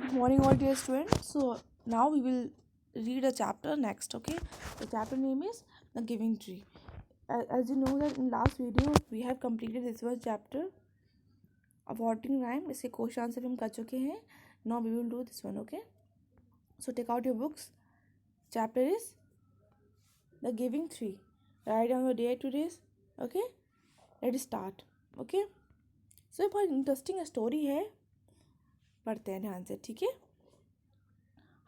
Good morning, all dear students. So now we will read a chapter next. Okay, the chapter name is the Giving Tree. As you know that in last video we have completed this one chapter of Wording Rhyme. इसके question answer हम कर चुके हैं. Now we will do this one. Okay, so take out your books. Chapter is the Giving Tree. Write down your day to days. Okay, let's start. Okay, so ये बहुत interesting story है. पढ़ते हैं ध्यान से. ठीक है.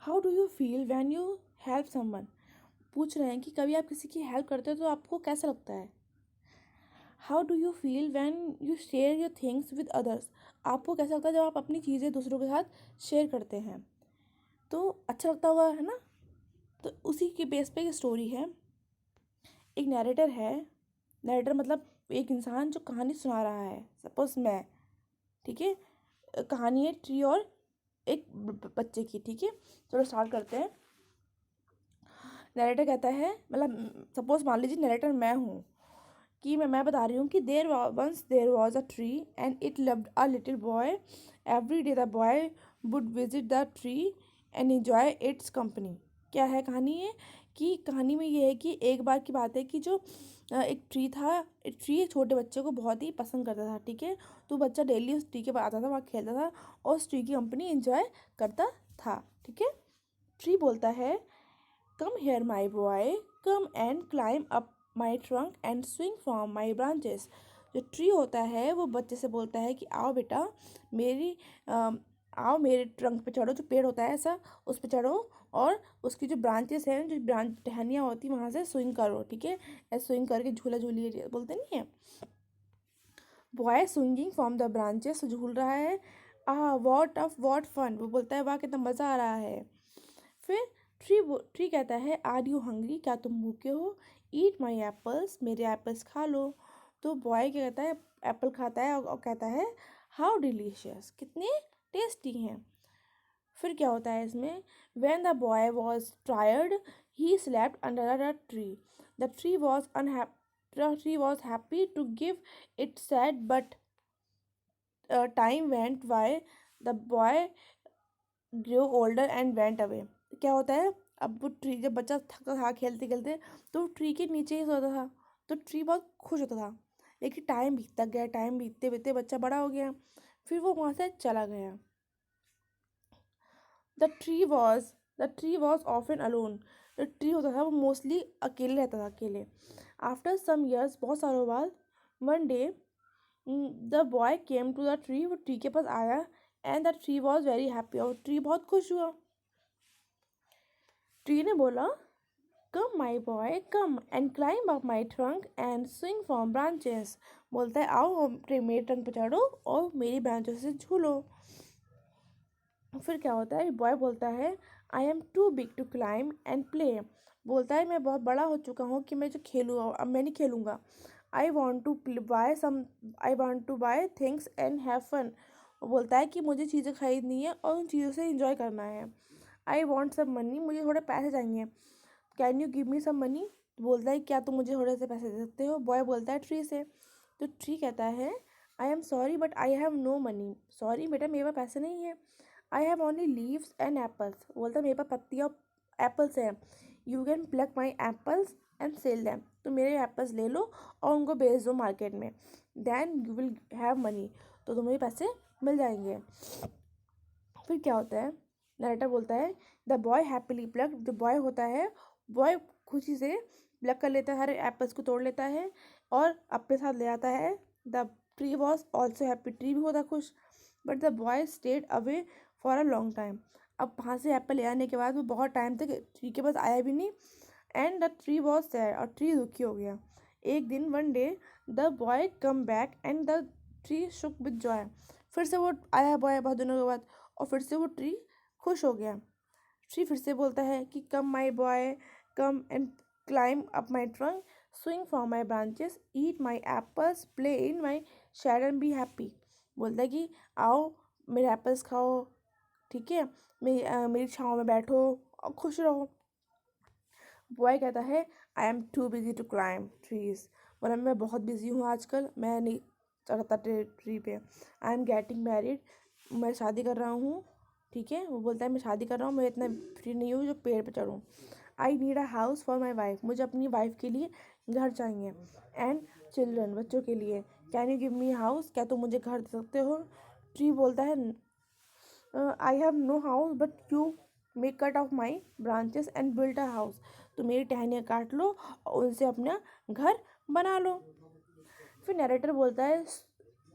How do you feel when you help someone. पूछ रहे हैं कि कभी आप किसी की हेल्प करते हो तो आपको कैसा लगता है. How do you feel when you share your things with others. आपको कैसा लगता है जब आप अपनी चीज़ें दूसरों के साथ शेयर करते हैं. तो अच्छा लगता होगा, है ना. तो उसी के बेस पे एक स्टोरी है. एक नैरेटर है. नैरेटर मतलब एक इंसान जो कहानी सुना रहा है. सपोज मैं. ठीक है. कहानी है ट्री और एक बच्चे की. ठीक है. चलो स्टार्ट करते हैं. नरेटर कहता है, मतलब सपोज मान लीजिए नरेटर मैं हूँ कि मैं बता रही हूँ कि once there was a tree and it loved a little boy. Every day the boy would visit the tree and enjoy its company. क्या है कहानी है कि कहानी में ये है कि एक बार की बात है कि जो एक ट्री था. एक ट्री एक छोटे बच्चे को बहुत ही पसंद करता था. ठीक है. तो बच्चा डेली उस ट्री के पास आता था, वहाँ खेलता था और उस ट्री की कंपनी एंजॉय करता था. ठीक है. ट्री बोलता है, come here my boy, come and climb up my trunk and swing from my branches. जो ट्री होता है वो बच्चे से बोलता है कि आओ बेटा आओ मेरे ट्रंक पे चढ़ो. जो पेड़ होता है ऐसा उस पे चढ़ो और उसकी जो ब्रांचेस हैं, जो ब्रांच टहनियाँ होती हैं, वहाँ से स्विंग करो. ठीक है. ऐसे स्विंग करके झूला झूलिए बोलते नहीं है. Boy swinging from the branches, झूल रहा है. What fun. वो बोलता है वाह कितना मज़ा आ रहा है. फिर ट्री कहता है, आर यू हंग्री. क्या तुम भूखे हो. ईट माई एप्पल्स. मेरे एप्पल्स खा लो. तो बॉय क्या कहता है, एप्पल खाता है और कहता है हाउ डिलीशियस. कितने टेस्टी हैं. फिर क्या होता है इसमें, when the boy was tired he slept under the tree. The tree was happy to give it sad but time went by. The boy grow older and went away. क्या होता है, अब वो ट्री जब बच्चा थका था खेलते खेलते तो ट्री के नीचे ही सोता था. तो ट्री बहुत खुश होता था. लेकिन टाइम बीतता गया. टाइम बीतते बीतते बच्चा बड़ा हो गया. फिर वो वहाँ से चला गया. The tree was often alone. जो ट्री होता था वो मोस्टली अकेले रहता था. अकेले. आफ्टर सम ईयर्स, बहुत सालों बाद, one day the boy came to the tree. वो ट्री के पास आया and the tree was very happy. और ट्री बहुत खुश हुआ. ट्री ने बोला, come my boy come and climb up my trunk and swing from branches. बोलता है आओ मेरे ट्रंक पर चढ़ो और मेरी ब्रांचों से झूलो. फिर क्या होता है, बॉय बोलता है I am too big to climb and play. बोलता है मैं बहुत बड़ा हो चुका हूँ कि मैं जो खेलूँ, अब मैं नहीं खेलूँगा. I want to buy things and have fun. बोलता है कि मुझे चीज़ें खरीदनी है और उन चीज़ों से इंजॉय करना है. I want some money. मुझे थोड़े पैसे चाहिए. Can you give me some money. बोलता है क्या तुम मुझे थोड़े से पैसे दे सकते हो. बॉय बोलता है ट्री से. तो ट्री कहता है I am sorry but I have no money. Sorry बेटा मेरे पास पैसे नहीं है. I have only leaves and apples. बोलता है मेरे पास पत्तियाँ और एप्पल्स हैं. You can pluck my apples and sell them. तो मेरे एप्पल्स ले लो और उनको बेच दो मार्केट में. Then you will have money. तो तुम्हें पैसे मिल जाएंगे. फिर क्या होता है, नरेटर बोलता है द बॉय हैप्पीली प्लक. जो बॉय होता है, बॉय खुशी से प्लक कर लेता है, हर एप्पल्स को तोड़ लेता है और अपने साथ ले आता है. The tree was also happy. Tree भी होता खुश. But the boy stayed away for a long time. अब वहाँ से एप्पल ले आने के बाद वो बहुत टाइम तक ट्री के पास आया भी नहीं. And the tree was sad. और ट्री दुखी हो गया. एक दिन one day the boy come back and the tree shook with joy. फिर से वो आया बॉय बहुत दिनों के बाद और फिर से वो ट्री खुश हो गया. ट्री फिर से बोलता है कि come my boy come and climb up my trunk swing from my branches eat my apples play in my shade and be happy. बोलता है कि आओ मेरे एप्पल्स खाओ. ठीक है. मेरी छाँव में बैठो और खुश रहो. बॉय कहता है I am too busy to climb trees. मतलब मैं बहुत बिजी हूँ आजकल, मैं नहीं चढ़ता ट्री पे. I am getting married. मैं शादी कर रहा हूँ. ठीक है, वो बोलता है मैं शादी कर रहा हूँ, मैं इतना फ्री नहीं हूँ जो पेड़ पे चढ़ूँ। I need a house for my wife, मुझे अपनी वाइफ के लिए घर चाहिए। एंड चिल्ड्रन, बच्चों के लिए। Can you give me house, क्या तुम मुझे घर दे सकते हो? ट्री बोलता है I have no house but you may cut off my branches and build a house, तो मेरी टहनियाँ काट लो और उनसे अपना घर बना लो। फिर नरेटर बोलता है,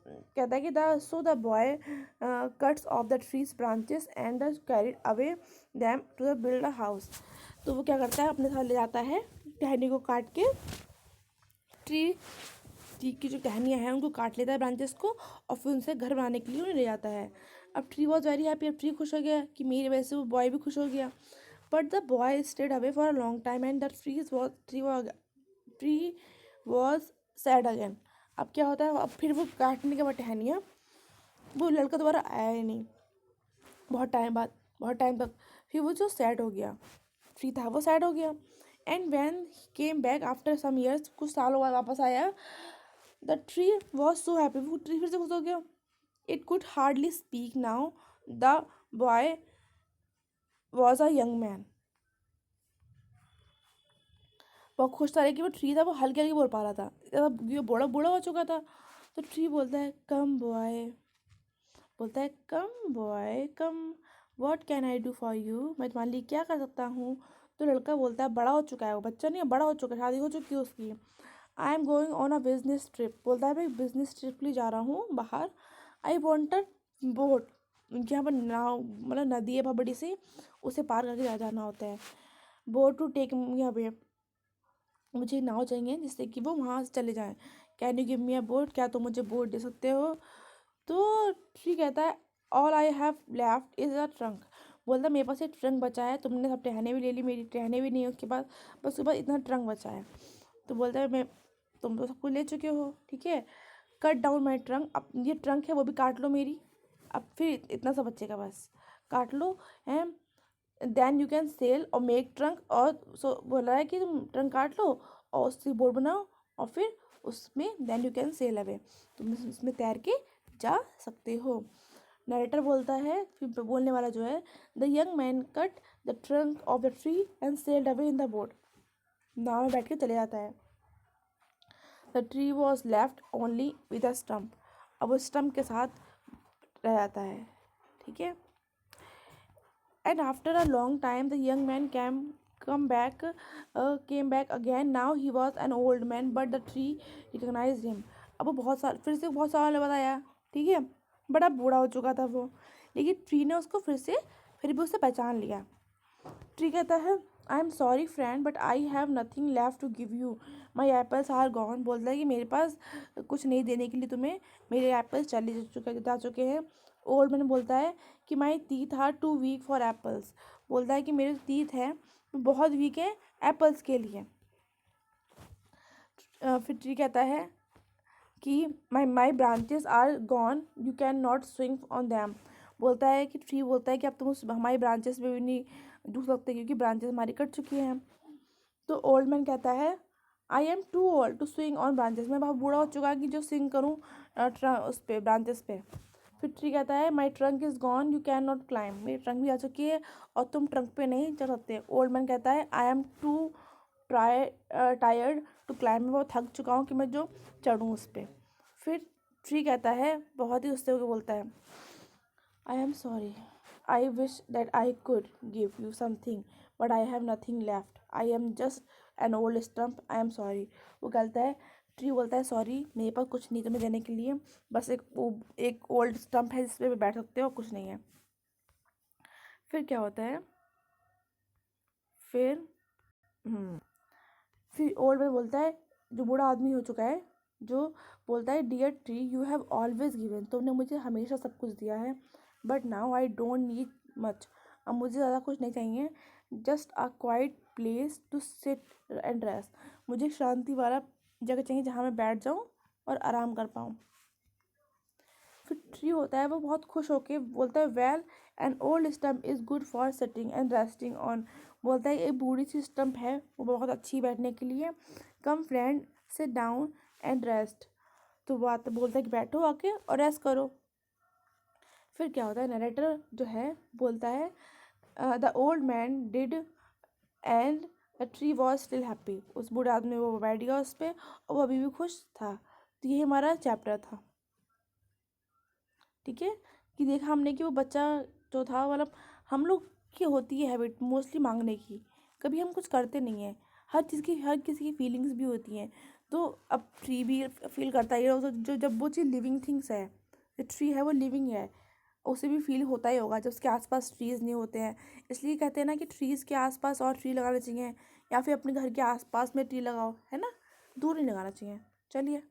कहता है कि the boy cuts off the tree's branches and the carried away them to the build a house. तो वो क्या करता है, अपने साथ ले जाता है टहनी को काट के, ट्री ट्री की जो टहनियाँ हैं उनको काट लेता है ब्रांचेस को, और फिर उनसे घर बनाने के लिए उन्हें ले जाता है। अब ट्री वॉज वेरी हैप्पी, अब ट्री खुश हो गया कि मेरी वजह से वो बॉय भी खुश हो गया। But the boy stayed away for a long time and the tree was sad again. अब क्या होता है, अब फिर वो काटने के बाद टहनियाँ, वो लड़का दोबारा आया ही नहीं, बहुत टाइम बाद, बहुत टाइम तक। फिर वो जो सैड हो गया, ट्री था वो सैड हो गया। And when came back after some years, कुछ सालों बाद वापस आया, the tree was so happy, वो ट्री फिर से खुश हो गया। It could hardly speak now, the boy was a young man. बहुत खुश था, लेकिन वो ट्री था वो हल्के हल्के बोल पा रहा था, ये बड़ा बूढ़ा हो चुका था। तो ट्री बोलता है कम बॉय, बोलता है come boy come, what can I do for you, मैं तुम्हारे लिए क्या कर सकता हूँ? तो लड़का बोलता है, बड़ा हो चुका है वो, बच्चा नहीं है, बड़ा हो चुका है, शादी हो चुकी है उसकी। I am going on a business trip, बोलता है मैं बिजनेस ट्रिप के लिए जा रहा हूँ बाहर। आई वॉन्टेड बोट, उनके यहाँ पर नाव, मतलब नदी है बहुत बड़ी सी, उसे पार करके जाना होता है। Boat to take me away, मुझे नाव चाहिए जिससे कि वो वहाँ से चले जाएं। Can you give me a boat, क्या तुम मुझे बोट दे सकते हो? तो ठीक कहता है, all I have left is a trunk, बोलता मेरे पास एक ट्रंक बचा है, तुमने सब टहने भी ले ली, मेरी टहने भी नहीं है उसके पास, बस उसके पास इतना ट्रंक बचा है। तो बोलता है मैं, तुम तो सब कुछ ले चुके हो, ठीक है, कट डाउन माई ट्रंक, अब ये ट्रंक है वो भी काट लो मेरी, अब फिर इतना सा बचेगा बस, काट लो है। देन यू कैन सेल और मेक ट्रंक, और सो बोला है कि तुम ट्रंक काट लो और उससे बोर्ड बनाओ, और फिर उसमें then you can sail away, तुम उसमें तैर के जा सकते हो। नरेटर बोलता है, फिर बोलने वाला जो है, the young man cut the trunk of the tree and sailed away in the boat, नाव में बैठ के चले जाता है। The tree was left only with a stump, अब वो स्टम्प के साथ रह जाता है, ठीक है। And after a long time the young man came back again. Now he was an old man, but the tree recognized him. अब वो बहुत साल, फिर से बहुत साल बाद आया, ठीक है, बड़ा बूढ़ा हो चुका था वो, लेकिन ट्री ने उसको फिर भी उसे पहचान लिया। ट्री कहता है, I am sorry friend but I have nothing left to give you, my apples are gone, बोलता है कि मेरे पास कुछ नहीं देने के लिए तुम्हें, मेरे एप्पल्स जा चुके हैं। ओल्ड मैन बोलता है कि my teeth are too weak for apples, बोलता है कि मेरे टीथ हैं बहुत वीक है एप्पल्स के लिए। फिर ट्री कहता है कि my branches are gone, you can not swing on them, बोलता है कि ट्री बोलता है कि अब तुम उस हमारी ब्रांचेस पे भी नहीं डूब सकते क्योंकि ब्रांचेस हमारी कट चुकी हैं। तो ओल्ड मैन कहता है, I am too old to swing on branches, मैं बहुत बूढ़ा हो चुका है कि जो स्विंग करूँ उस पर ब्रांचेस पे। फिर ट्री कहता है, माई trunk is gone, you can not climb, मेरी ट्रंक भी आ चुकी है और तुम ट्रंक पे नहीं चढ़ सकते। ओल्ड मैन कहता है, I am too tired to climb, मैं बहुत थक चुका हूँ कि मैं जो चढ़ूँ उस पर। फिर ट्री कहता है, बहुत ही गुस्से होकर बोलता है, I am sorry, I wish that I could give you something but I have nothing left, I am just an old stump, I am sorry. वो कहता है, ट्री बोलता है, सॉरी मेरे पास कुछ नहीं तुम्हें देने के लिए, बस एक ओल्ड स्टम्प है जिस पे बैठ सकते हो, कुछ नहीं है। फिर क्या होता है, फिर हम्म फिर ओल्ड मैन बोलता है, जो बूढ़ा आदमी हो चुका है, जो बोलता है, dear tree you have always given, तुमने मुझे हमेशा सब कुछ दिया है, but now I don't need much, अब मुझे ज़्यादा कुछ नहीं चाहिए, just a quiet place to sit and rest, मुझे शांति वाला जगह चाहिए जहाँ मैं बैठ जाऊँ और आराम कर पाऊँ। फिर ट्री होता है वो बहुत खुश होके बोलता है, well an old stump is good for sitting and resting on, बोलता है एक बूढ़ी सी स्टम्प है वो बहुत अच्छी बैठने के लिए, come friend sit down and rest, तो बात बोलता है कि बैठो आके और रेस्ट करो। फिर क्या होता है, नरेटर जो है बोलता है the old man did and the tree was still happy. उस बूढ़े आदमी वो बैठ गया उस पर और वो अभी भी खुश था। तो ये हमारा चैप्टर था। ठीक है, कि देखा हमने कि वो बच्चा जो था, मतलब हम लोग की होती है हैबिट मोस्टली मांगने की, कभी हम कुछ करते नहीं हैं। हर चीज़ की, हर किसी की फीलिंग्स भी होती हैं। तो अब ट्री भी फील करता ही है, जो जब वो चीज़ लिविंग थिंग्स है, जो ट्री है वो लिविंग है, उसे भी फील होता ही होगा जब उसके आसपास ट्रीज़ नहीं होते हैं। इसलिए कहते हैं ना कि ट्रीज़ के आसपास और ट्री लगाना चाहिए, या फिर अपने घर के आसपास में ट्री लगाओ, है ना, दूर नहीं लगाना चाहिए। चलिए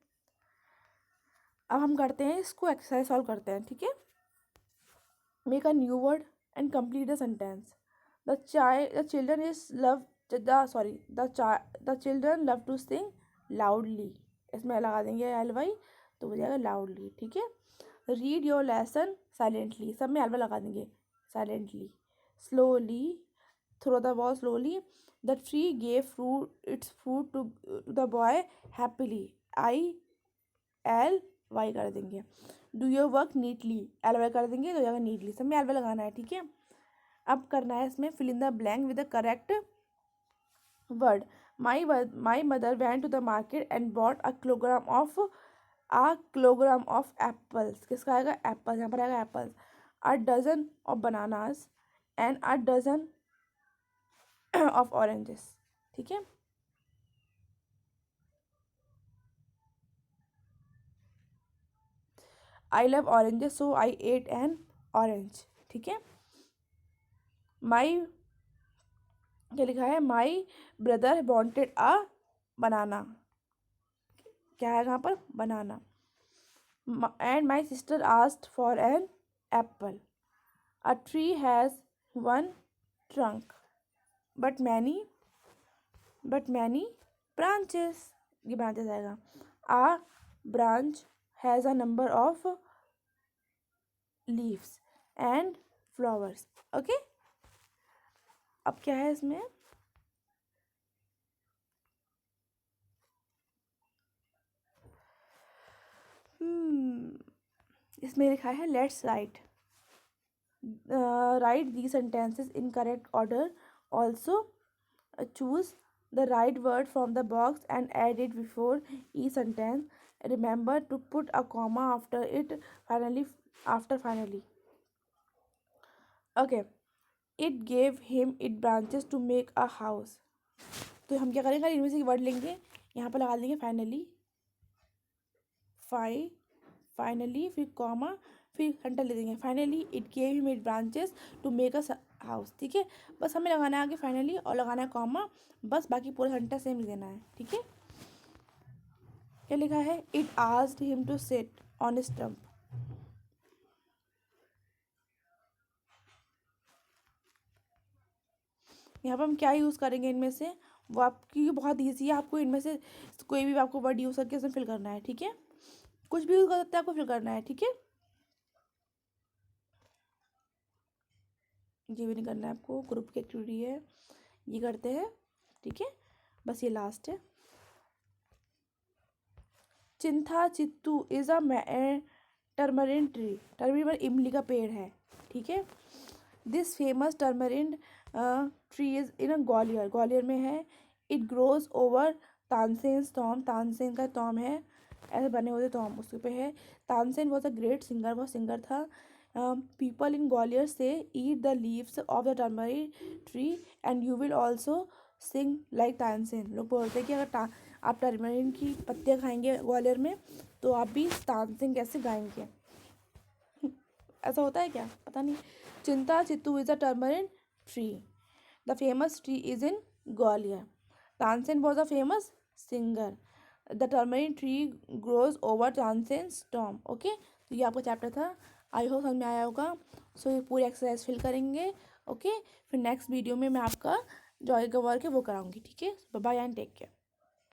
अब हम करते हैं इसको, एक्सरसाइज सॉल्व करते हैं। ठीक है, make a new word and complete the sentence. The children is love the children love to sing loudly, इसमें लगा देंगे एल वाई, तो हो जाएगा लाउडली। ठीक है, रीड योर लेसन साइलेंटली, सब में एल वाई लगा देंगे, silently. Slowly, throw the ball slowly. The tree gave fruit its fruit to the boy happily, I L Y कर देंगे। Do your work neatly, L Y कर देंगे तो जाएगा नीटली, सब में एल वाई लगाना है। ठीक है, अब करना है इसमें fill in the blank with the correct word. My mother went to the market and bought a kilogram of apples, किसका आएगा, एप्पल्स, यहाँ पर आएगा apples. A dozen of bananas and a dozen of oranges. ठीक है, I love oranges so I ate an orange. ठीक है, माई, क्या लिखा है, माई ब्रदर वॉन्टेड अ बनाना, क्या है यहाँ पर, banana. And my sister asked for an apple. A tree has one trunk but many branches, ये ब्रांचेस आएगा। A branch has a number of leaves and flowers. Okay, अब क्या है इसमें, इसमें लिखा है let's write these sentences in correct order. Also, choose the right word from the box and add it before each sentence. Remember to put a comma after it finally. Okay. It gave him its branches to make a house. तो हम क्या करेंगे, इनमें से word लेंगे, यहाँ पर लगा देंगे फाइनली, फिर कॉमा, फिर घंटा ले देंगे। Finally it gave him it branches to make a house. ठीक है, बस हमें लगाना है आगे फाइनली और लगाना है कॉमा, बस बाकी पूरा घंटा सेम लिख देना है। ठीक है, क्या लिखा है, it asked him to sit on stump. यहाँ पर हम क्या यूज़ करेंगे इनमें से, वो आपकी बहुत ईजी है, आपको इनमें से कोई भी आपको वर्ड यूज़ करके उसमें फिल करना है। ठीक है, कुछ भी यूज़ कर सकते हैं, आपको फिल करना है। ठीक है, ये भी नहीं करना है आपको, ग्रुप की एक्टिविटी है, ये करते हैं। ठीक है, बस ये लास्ट है। Chinta Chittu is a tamarind tree, tamarind इमली का पेड़ है। ठीक है, this famous tamarind tree is in Gwalior, Gwalior में है। It grows over Tansen tomb, Tansen का टॉम है, ऐसे बने हुए टॉम उसके पे है। Tansen was a great singer, वो सिंगर था। People in Gwalior say eat the leaves of the tamarind tree and you will also sing like Tansen. लोग बोलते हैं कि अगर आप टर्मरिन की पत्तियाँ खाएंगे ग्वालियर में तो आप भी तानसेन कैसे गाएंगे। ऐसा होता है क्या, पता नहीं। Chinta Chittu is a tamarind tree, the famous tree is in Gwalior. Tansen was a famous singer, the tamarind tree grows over Tansen tomb. Okay, तो ये आपका चैप्टर था, आई होप समझ में आया होगा। सो ये पूरी एक्सरसाइज फिल करेंगे। ओके, फिर नेक्स्ट वीडियो में मैं आपका जो आगे का वर्क है वो कराऊंगी। ठीक है, bye bye and take care.